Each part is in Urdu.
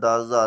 10,000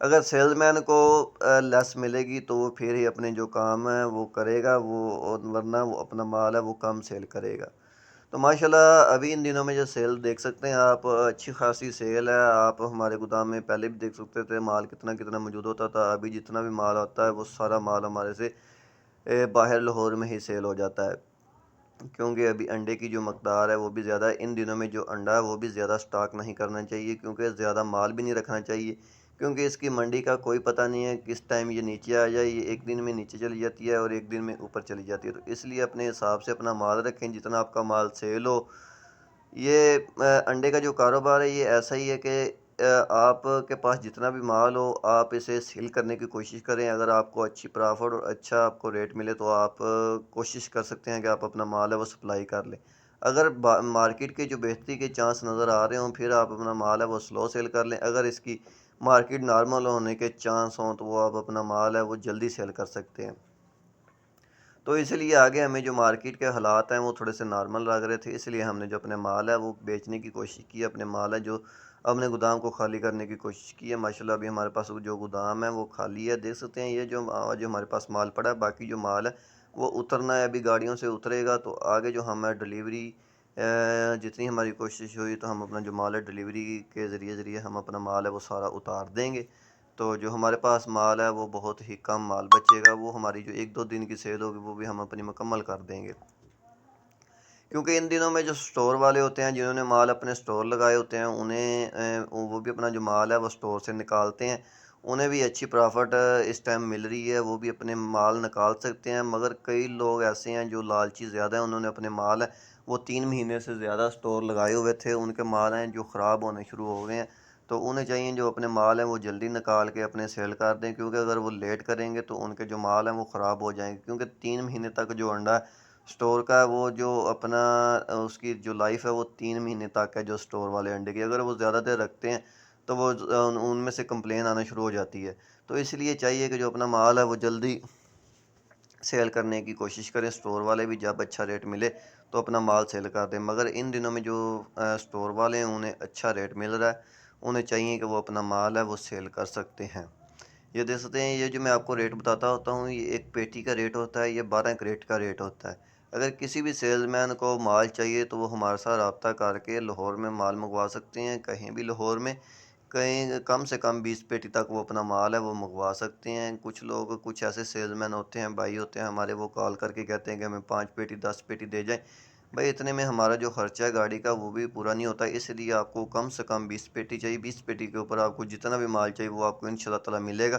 اگر سیلز مین کو لیس ملے گی تو وہ پھر ہی اپنے جو کام ہے وہ کرے گا، وہ ورنہ وہ اپنا مال ہے وہ کم سیل کرے گا۔ تو ماشاءاللہ ابھی ان دنوں میں جو سیل دیکھ سکتے ہیں آپ، اچھی خاصی سیل ہے۔ آپ ہمارے گودام میں پہلے بھی دیکھ سکتے تھے مال کتنا کتنا موجود ہوتا تھا، ابھی جتنا بھی مال آتا ہے وہ سارا مال ہمارے سے باہر لاہور میں ہی سیل ہو جاتا ہے، کیونکہ ابھی انڈے کی جو مقدار ہے وہ بھی زیادہ ہے۔ ان دنوں میں جو انڈا ہے وہ بھی زیادہ سٹاک نہیں کرنا چاہیے، کیونکہ زیادہ مال بھی نہیں رکھنا چاہیے، کیونکہ اس کی منڈی کا کوئی پتہ نہیں ہے کس ٹائم یہ نیچے آ جائے۔ یہ ایک دن میں نیچے چلی جاتی ہے اور ایک دن میں اوپر چلی جاتی ہے، تو اس لیے اپنے حساب سے اپنا مال رکھیں جتنا آپ کا مال سیل ہو۔ یہ انڈے کا جو کاروبار ہے یہ ایسا ہی ہے کہ آپ کے پاس جتنا بھی مال ہو آپ اسے سیل کرنے کی کوشش کریں۔ اگر آپ کو اچھی پرافٹ اور اچھا آپ کو ریٹ ملے تو آپ کوشش کر سکتے ہیں کہ آپ اپنا مال ہے وہ سپلائی کر لیں۔ اگر مارکیٹ کے جو بہتری کے چانس نظر آ رہے ہوں پھر آپ اپنا مال ہے وہ سلو سیل کر لیں۔ اگر اس کی مارکیٹ نارمل ہونے کے چانس ہوں تو وہ آپ اپنا مال ہے وہ جلدی سیل کر سکتے ہیں۔ تو اس لیے آگے ہمیں جو مارکیٹ کے حالات ہیں وہ تھوڑے سے نارمل لگ رہے تھے، اس لیے ہم نے جو اپنے مال ہے وہ بیچنے کی کوشش کی، اپنے مال ہے جو اپنے گودام کو خالی کرنے کی کوشش کی ہے۔ ماشاءاللہ ابھی ہمارے پاس جو گودام ہے وہ خالی ہے، دیکھ سکتے ہیں یہ جو ہمارے پاس مال پڑا ہے، باقی جو مال ہے وہ اترنا ہے، ابھی گاڑیوں سے اترے گا تو آگے جو ہمیں ڈلیوری جتنی ہماری کوشش ہوئی تو ہم اپنا جو مال ہے ڈلیوری کے ذریعے ہم اپنا مال ہے وہ سارا اتار دیں گے۔ تو جو ہمارے پاس مال ہے وہ بہت ہی کم مال بچے گا، وہ ہماری جو ایک دو دن کی سیل ہوگی وہ بھی ہم اپنی مکمل کر دیں گے، کیونکہ ان دنوں میں جو سٹور والے ہوتے ہیں جنہوں نے مال اپنے سٹور لگائے ہوتے ہیں انہیں وہ بھی اپنا جو مال ہے وہ سٹور سے نکالتے ہیں، انہیں بھی اچھی پرافٹ اس ٹائم مل رہی ہے، وہ بھی اپنے مال نکال سکتے ہیں۔ مگر کئی لوگ ایسے ہیں جو لالچی زیادہ ہیں، انہوں نے اپنے مال ہے وہ 3 مہینے سے زیادہ سٹور لگائے ہوئے تھے، ان کے مال ہیں جو خراب ہونے شروع ہو گئے ہیں، تو انہیں چاہیے جو اپنے مال ہیں وہ جلدی نکال کے اپنے سیل کر دیں، کیونکہ اگر وہ لیٹ کریں گے تو ان کے جو مال ہیں وہ خراب ہو جائیں گے، کیونکہ 3 مہینے تک جو انڈا ہے سٹور کا ہے وہ جو اپنا اس کی جو لائف ہے وہ 3 مہینے تک ہے جو سٹور والے انڈے کی۔ اگر وہ زیادہ دیر رکھتے ہیں تو وہ ان میں سے کمپلین آنا شروع ہو جاتی ہے، تو اس لیے چاہیے کہ جو اپنا مال ہے وہ جلدی سیل کرنے کی کوشش کریں۔ سٹور والے بھی جب اچھا ریٹ ملے تو اپنا مال سیل کر دیں، مگر ان دنوں میں جو سٹور والے ہیں انہیں اچھا ریٹ مل رہا ہے، انہیں چاہیے کہ وہ اپنا مال ہے وہ سیل کر سکتے ہیں۔ یہ دیکھ سکتے ہیں یہ جو میں آپ کو ریٹ بتاتا ہوتا ہوں یہ ایک پیٹی کا ریٹ ہوتا ہے، یہ 12 کریٹ کا ریٹ ہوتا ہے۔ اگر کسی بھی سیلز مین کو مال چاہیے تو وہ ہمارے ساتھ رابطہ کر کے لاہور میں مال منگوا سکتے ہیں، کہیں بھی لاہور میں کہیں کم سے کم 20 پیٹی تک وہ اپنا مال ہے وہ منگوا سکتے ہیں۔ کچھ لوگ کچھ ایسے سیلز مین ہوتے ہیں، بھائی ہوتے ہیں ہمارے، وہ کال کر کے کہتے ہیں کہ ہمیں 5 پیٹی 10 پیٹی دے جائیں، بھائی اتنے میں ہمارا جو خرچہ ہے گاڑی کا وہ بھی پورا نہیں ہوتا، اس لیے آپ کو کم سے کم 20 پیٹی چاہیے۔ 20 پیٹی کے اوپر آپ کو جتنا بھی مال چاہیے وہ آپ کو انشاءاللہ تعالیٰ ملے گا،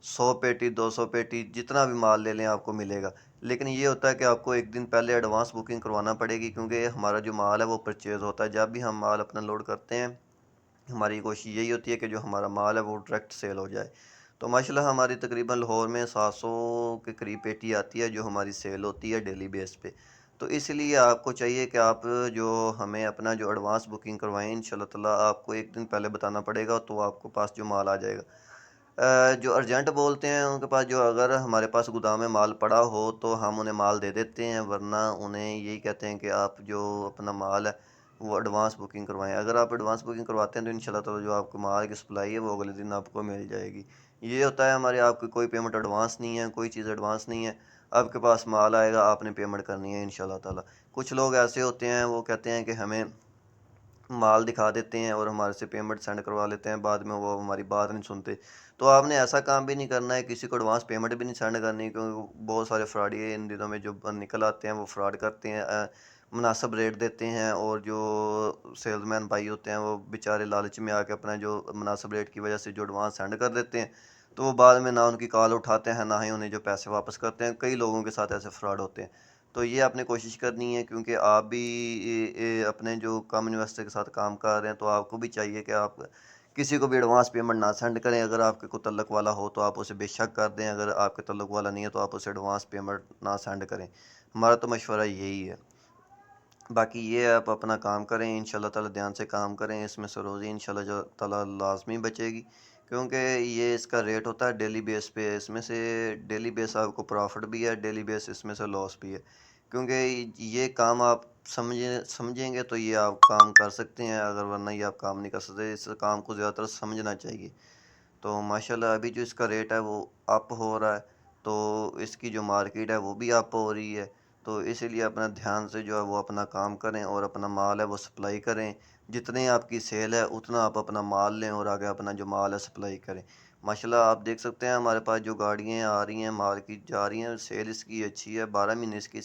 100 پیٹی 200 پیٹی جتنا بھی مال لے لیں آپ کو ملے گا۔ لیکن یہ ہوتا ہے کہ آپ کو ایک دن پہلے ایڈوانس بکنگ کروانا پڑے گی، کیونکہ ہمارا جو مال ہے وہ پرچیز ہوتا ہے، جب بھی ہم مال اپنا لوڈ کرتے ہیں ہماری کوشش یہی ہوتی ہے کہ جو ہمارا مال ہے وہ ڈائریکٹ سیل ہو جائے۔ تو ماشاءاللہ ہماری تقریباً لاہور میں 700 کے قریب پیٹی آتی ہے جو ہماری سیل ہوتی ہے ڈیلی بیس پہ، تو اس لیے آپ کو چاہیے کہ آپ جو ہمیں اپنا جو ایڈوانس بکنگ کروائیں انشاءاللہ تعالیٰ آپ کو ایک دن پہلے بتانا پڑے گا، تو آپ کو پاس جو مال آ جائے گا۔ جو ارجنٹ بولتے ہیں ان کے پاس جو اگر ہمارے پاس گودام میں مال پڑا ہو تو ہم انہیں مال دے دیتے ہیں، ورنہ انہیں یہی کہتے ہیں کہ آپ جو اپنا مال ہے وہ ایڈوانس بکنگ کروائیں۔ اگر آپ ایڈوانس بکنگ کرواتے ہیں تو انشاءاللہ تعالیٰ جو آپ کو مال کی سپلائی ہے وہ اگلے دن آپ کو مل جائے گی۔ یہ ہوتا ہے ہمارے، آپ کی کوئی پیمنٹ ایڈوانس نہیں ہے، کوئی چیز ایڈوانس نہیں ہے، آپ کے پاس مال آئے گا آپ نے پیمنٹ کرنی ہے انشاءاللہ تعالیٰ۔ کچھ لوگ ایسے ہوتے ہیں وہ کہتے ہیں کہ ہمیں مال دکھا دیتے ہیں اور ہمارے سے پیمنٹ سینڈ کروا لیتے ہیں، بعد میں وہ ہماری بات نہیں سنتے، تو آپ نے ایسا کام بھی نہیں کرنا ہے، کسی کو ایڈوانس پیمنٹ بھی نہیں سینڈ کرنی، کیونکہ بہت سارے فراڈی ان دنوں میں جو نکل آتے ہیں وہ فراڈ کرتے ہیں، مناسب ریٹ دیتے ہیں، اور جو سیلز مین بھائی ہوتے ہیں وہ بیچارے لالچ میں آ کے اپنا جو مناسب ریٹ کی وجہ سے جو ایڈوانس سینڈ کر دیتے ہیں، تو وہ بعد میں نہ ان کی کال اٹھاتے ہیں نہ ہی انہیں جو پیسے واپس کرتے ہیں۔ کئی لوگوں کے ساتھ ایسے فراڈ ہوتے ہیں، تو یہ آپ نے کوشش کرنی ہے، کیونکہ آپ بھی اپنے جو کم انویسٹر کے ساتھ کام کر رہے ہیں تو آپ کو بھی چاہیے کہ آپ کسی کو بھی ایڈوانس پیمنٹ نہ سینڈ کریں۔ اگر آپ کے کوئی تعلق والا ہو تو آپ اسے بے شک کر دیں، اگر آپ کے تعلق والا نہیں ہے تو آپ اسے ایڈوانس پیمنٹ نہ سینڈ کریں، ہمارا تو مشورہ یہی ہے۔ باقی یہ ہے آپ اپنا کام کریں انشاءاللہ تعالیٰ، دھیان سے کام کریں، اس میں سے روزی انشاءاللہ تعالیٰ لازمی بچے گی، کیونکہ یہ اس کا ریٹ ہوتا ہے ڈیلی بیس پہ، اس میں سے ڈیلی بیس آپ کو پرافٹ بھی ہے، ڈیلی بیس اس میں سے لاس بھی ہے، کیونکہ یہ کام آپ سمجھیں گے تو یہ آپ کام کر سکتے ہیں، اگر ورنہ یہ آپ کام نہیں کر سکتے، اس کام کو زیادہ تر سمجھنا چاہیے۔ تو ماشاءاللہ ابھی جو اس کا ریٹ ہے وہ اپ ہو رہا ہے، تو اس کی جو مارکیٹ ہے وہ بھی اپ ہو رہی ہے، تو اسی لیے اپنا دھیان سے جو ہے وہ اپنا کام کریں اور اپنا مال ہے وہ سپلائی کریں، جتنے آپ کی سیل ہے اتنا آپ اپنا مال لیں اور آگے اپنا جو مال ہے سپلائی کریں۔ ماشاءاللہ آپ دیکھ سکتے ہیں ہمارے پاس جو گاڑیاں آ رہی ہیں مال کی جا رہی ہیں، سیل اس کی اچھی ہے، 12 مہینے اس کی